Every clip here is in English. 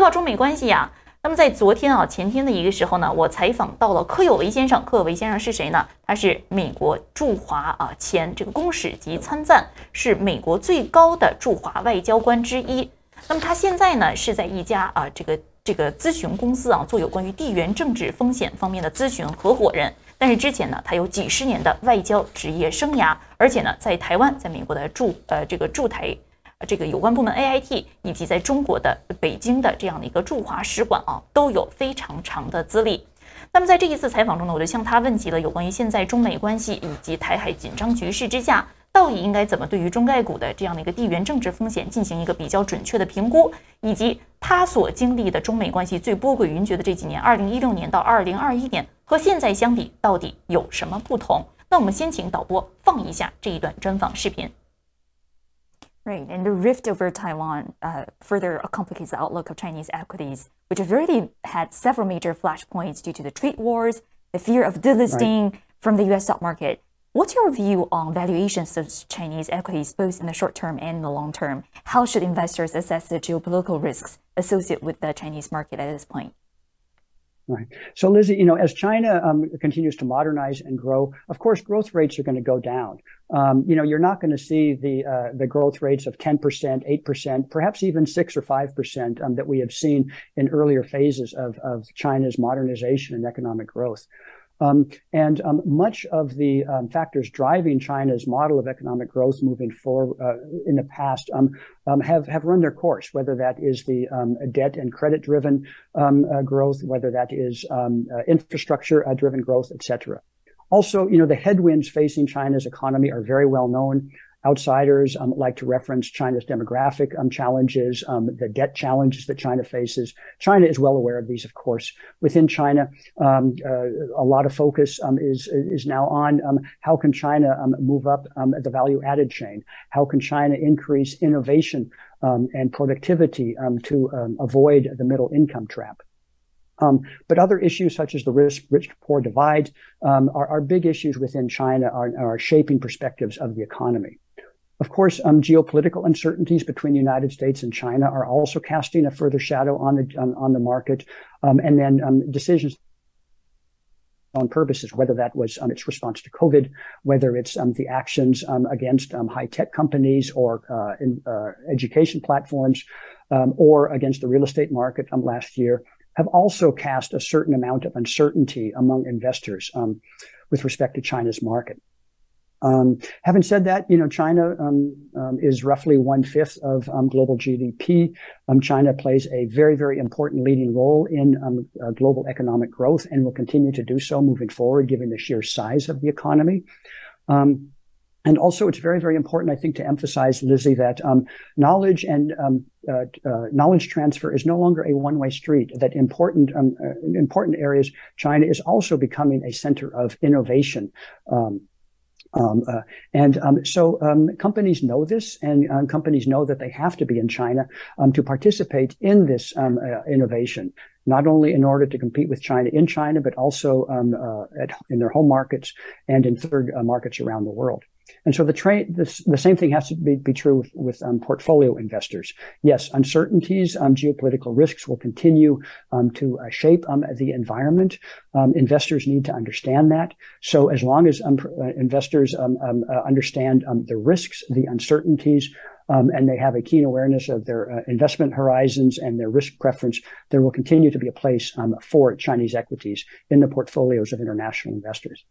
说到中美关系呀，那么在昨天前天的一个时候呢，我采访到了柯有为先生。柯有为先生是谁呢？他是美国驻华前这个公使级参赞，是美国最高的驻华外交官之一。那么他现在呢是在一家这个咨询公司做有关于地缘政治风险方面的咨询合伙人。但是之前呢，他有几十年的外交职业生涯，而且呢，在台湾，在美国的驻台这个有关部门 AIT， 以及在中国的北京的这样的一个驻华使馆都有非常长的资历。那么在这一次采访中呢，我就向他问及了有关于现在中美关系以及台海紧张局势之下，到底应该怎么对于中概股的这样的一个地缘政治风险进行一个比较准确的评估，以及他所经历的中美关系最波诡云谲的这几年，2016年到2021年和现在相比，到底有什么不同？那我们先请导播放一下这一段专访视频。Right, and the rift over Taiwan further complicates the outlook of Chinese equities, which have already had several major flashpoints due to the trade wars, the fear of delisting from the U.S. stock market. What's your view on valuations of Chinese equities, both in the short term and in the long term? How should investors assess the geopolitical risks associated with the Chinese market at this point? Right. So, Lizzie, as China continues to modernize and grow, of course, growth rates are going to go down. You're not going to see the growth rates of 10%, 8%, perhaps even 6 or 5% that we have seen in earlier phases of China's modernization and economic growth. Much of the factors driving China's model of economic growth moving forward in the past have run their course, whether that is the debt and credit-driven growth, whether that is infrastructure-driven growth, etc. Also, the headwinds facing China's economy are very well known. Outsiders like to reference China's demographic challenges, the debt challenges that China faces. China is well aware of these, of course. Within China, a lot of focus is now on how can China move up the value-added chain? How can China increase innovation and productivity to avoid the middle income trap? But other issues such as the rich-poor divide are big issues within China, are shaping perspectives of the economy. Of course, geopolitical uncertainties between the United States and China are also casting a further shadow on the market, and then decisions on purposes, whether that was its response to COVID, whether it's the actions against high-tech companies or education platforms, or against the real estate market last year, have also cast a certain amount of uncertainty among investors with respect to China's market. Having said that, China is roughly 1/5 of global GDP. China plays a very, very important leading role in global economic growth and will continue to do so moving forward, given the sheer size of the economy. And also, it's very, very important, I think, to emphasize, Lizzie, that knowledge and knowledge transfer is no longer a one-way street. That important areas, China is also becoming a center of innovation. So companies know this, and companies know that they have to be in China to participate in this innovation, not only in order to compete with China in China, but also in their home markets and in third markets around the world. And so the same thing has to be true with portfolio investors. Yes, uncertainties, geopolitical risks will continue to shape the environment. Investors need to understand that. So as long as investors understand the risks, the uncertainties, and they have a keen awareness of their investment horizons and their risk preference, there will continue to be a place for Chinese equities in the portfolios of international investors.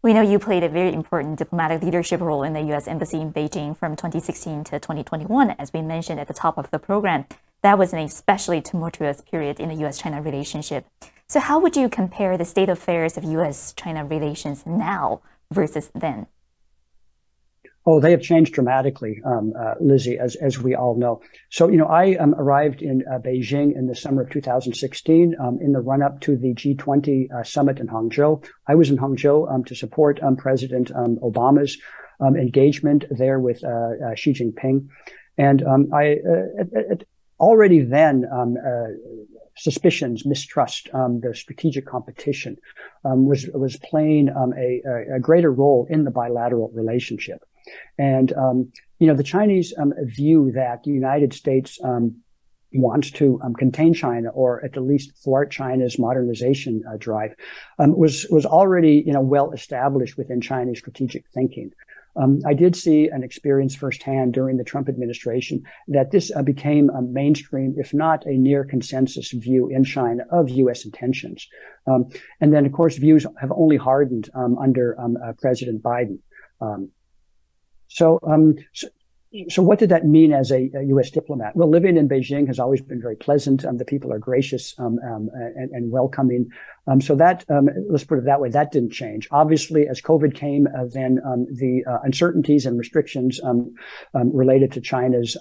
We know you played a very important diplomatic leadership role in the U.S. Embassy in Beijing from 2016 to 2021, as we mentioned at the top of the program. That was an especially tumultuous period in the U.S.-China relationship. So how would you compare the state of affairs of U.S.-China relations now versus then? Oh, they have changed dramatically, Lizzie, as we all know. So, I arrived in Beijing in the summer of 2016 in the run-up to the G20 summit in Hangzhou. I was in Hangzhou to support President Obama's engagement there with Xi Jinping. And already then, suspicions, mistrust, the strategic competition was playing a greater role in the bilateral relationship. And, the Chinese view that the United States wants to contain China or at the least thwart China's modernization drive was already well established within Chinese strategic thinking. I did see and experience firsthand during the Trump administration that this became a mainstream, if not a near consensus view in China of U.S. intentions. And then, of course, views have only hardened under President Biden. So what did that mean as a U.S. diplomat? Well, living in Beijing has always been very pleasant. The people are gracious and welcoming. So that, let's put it that way, that didn't change. Obviously, as COVID came, then the uncertainties and restrictions related to China's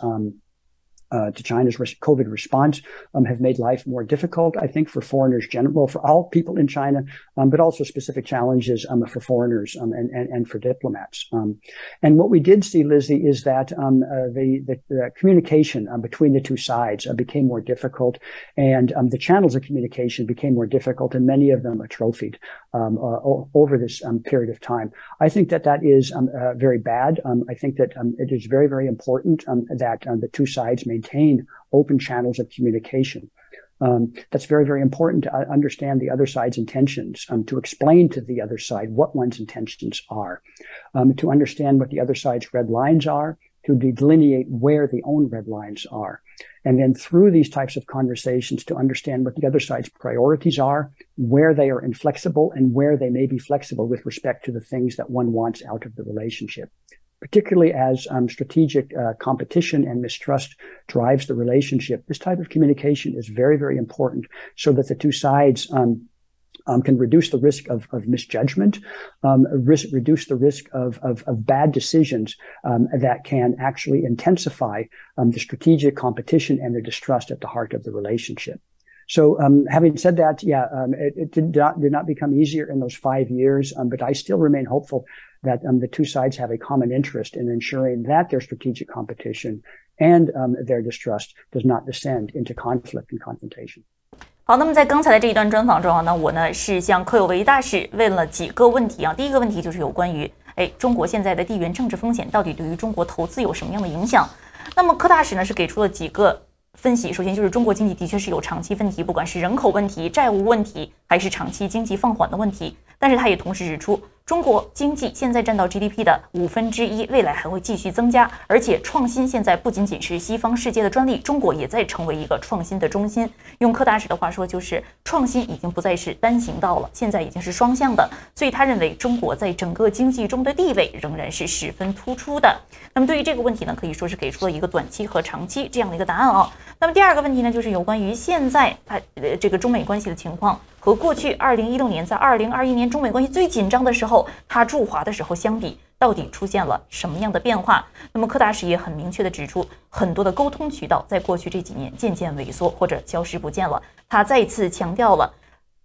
COVID response have made life more difficult, I think, for foreigners well, for all people in China, but also specific challenges for foreigners and for diplomats. And what we did see, Lizzie, is that the communication between the two sides became more difficult, and the channels of communication became more difficult, and many of them atrophied over this period of time. I think that is very bad. I think that it is very, very important that the two sides maintain open channels of communication. That's very, very important to understand the other side's intentions, to explain to the other side what one's intentions are, to understand what the other side's red lines are, to delineate where the own red lines are. And then through these types of conversations, to understand what the other side's priorities are, where they are inflexible, and where they may be flexible with respect to the things that one wants out of the relationship. Particularly as strategic competition and mistrust drives the relationship, this type of communication is very, very important so that the two sides can reduce the risk of misjudgment, reduce the risk of bad decisions that can actually intensify the strategic competition and the distrust at the heart of the relationship. So having said that, it did not become easier in those 5 years, but I still remain hopeful that the two sides have a common interest in ensuring that their strategic competition and their distrust does not descend into conflict and confrontation. 好，那么在刚才的这一段专访中啊，我呢是向柯有为大使问了几个问题啊。第一个问题就是有关于中国现在的地缘政治风险到底对于中国投资有什么样的影响？那么柯大使呢是给出了几个分析，首先就是中国经济的确是有长期问题，不管是人口问题、债务问题，还是长期经济放缓的问题。但是他也同时指出，中国经济现在占到 GDP 的1/5，未来还会继续增加，而且创新现在不仅仅是西方世界的专利，中国也在成为一个创新的中心。用柯大使的话说，就是创新已经不再是单行道了，现在已经是双向的。所以他认为中国在整个经济中的地位仍然是十分突出的。那么对于这个问题呢，可以说是给出了一个短期和长期这样的一个答案啊。那么第二个问题呢，就是有关于现在这个中美关系的情况和过去2016年在2021年中美关系最紧张的时候，他驻华的时候相比，到底出现了什么样的变化？那么柯大使也很明确地指出，很多的沟通渠道在过去这几年渐渐萎缩或者消失不见了。他再次强调了，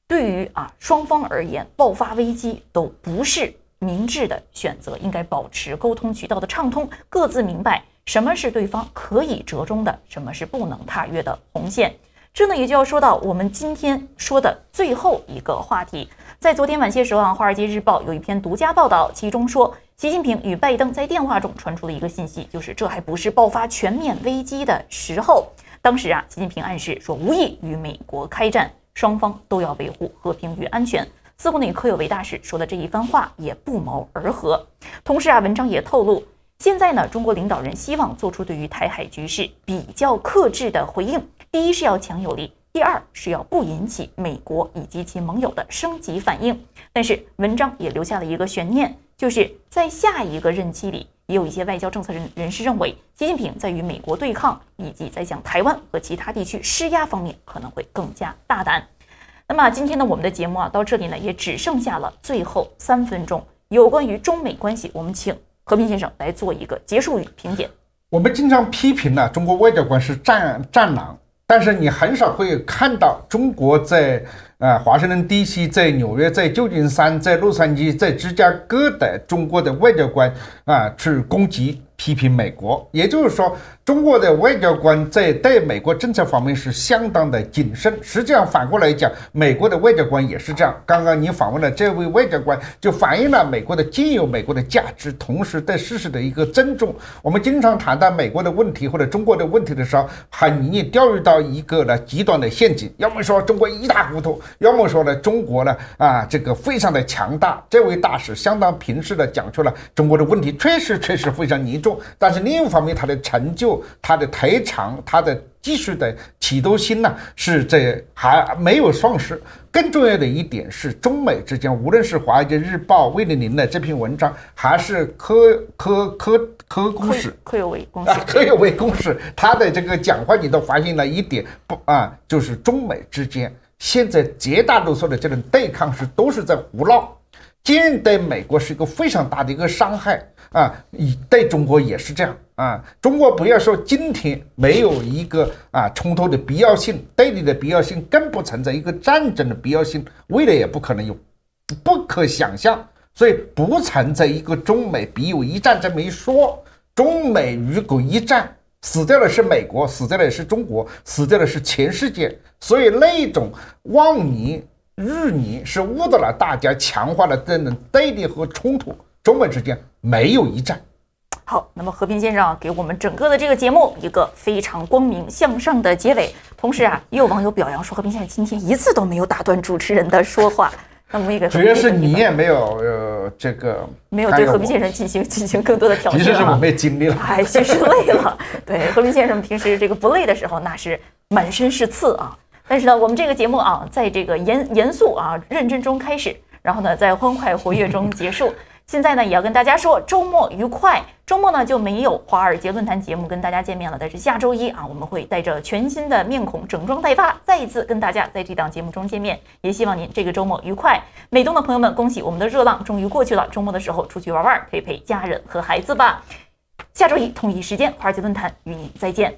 对于双方而言，爆发危机都不是明智的选择，应该保持沟通渠道的畅通，各自明白什么是对方可以折中的，什么是不能踏越的红线。这呢也就要说到我们今天说的最后一个话题。在昨天晚些时候《华尔街日报》有一篇独家报道，其中说习近平与拜登在电话中传出了一个信息，就是这还不是爆发全面危机的时候。当时习近平暗示说无意与美国开战，双方都要维护和平与安全。似乎柯有为大使说的这一番话也不谋而合。同时文章也透露，现在呢，中国领导人希望做出对于台海局势比较克制的回应。第一是要强有力，第二是要不引起美国以及其盟友的升级反应。但是文章也留下了一个悬念，就是在下一个任期里，也有一些外交政策人士认为，习近平在与美国对抗以及在向台湾和其他地区施压方面可能会更加大胆。那么今天呢，我们的节目到这里呢，也只剩下了最后3分钟，有关于中美关系，我们请和平先生来做一个结束语评点。我们经常批评中国外交官是战狼，但是你很少会看到中国在华盛顿 DC、在纽约、在旧金山、在洛杉矶、在芝加哥的中国的外交官去攻击、批评美国，也就是说，中国的外交官在对美国政策方面是相当的谨慎。实际上反过来讲，美国的外交官也是这样。刚刚你访问的这位外交官就反映了美国的既有美国的价值，同时对事实的一个尊重。我们经常谈到美国的问题或者中国的问题的时候，很容易掉入到一个呢极端的陷阱，要么说中国一塌糊涂，要么说呢中国呢这个非常的强大。这位大使相当平实的讲出了中国的问题确实非常严重，但是另一方面他的成就、他的特长、他的技术的企图心呢是还没有丧失。更重要的一点是，中美之间无论是《华尔街日报》魏丽玲的这篇文章，还是柯有为公使他的这个讲话，你都发现了一点就是中美之间现在绝大多数的这种对抗都是在胡闹。既然对美国是一个非常大的一个伤害对中国也是这样中国不要说今天没有一个冲突的必要性，对立的必要性，更不存在一个战争的必要性，未来也不可能有，不可想象。所以不存在一个中美必有一战这么一说。中美如果一战，死掉的是美国，死掉的是中国，死掉的是全世界。所以那种妄言日年是误导了大家，强化了这种对立和冲突。中美之间没有一战。好，那么和平先生给我们整个的这个节目一个非常光明向上的结尾。同时也有网友表扬说，和平先生今天一次都没有打断主持人的说话。那么主要是你也没有没有对和平先生进行更多的挑衅。其实是我没经历了，其实累了。对，和平先生平时这个不累的时候，那是满身是刺但是呢，我们这个节目在这个严肃认真中开始，然后呢，在欢快活跃中结束。现在呢，也要跟大家说周末愉快。周末呢就没有华尔街论坛节目跟大家见面了，但是下周一我们会带着全新的面孔整装待发，再一次跟大家在这档节目中见面。也希望您这个周末愉快。美东的朋友们，恭喜我们的热浪终于过去了，周末的时候出去玩玩，陪陪家人和孩子吧。下周一同一时间，华尔街论坛与您再见。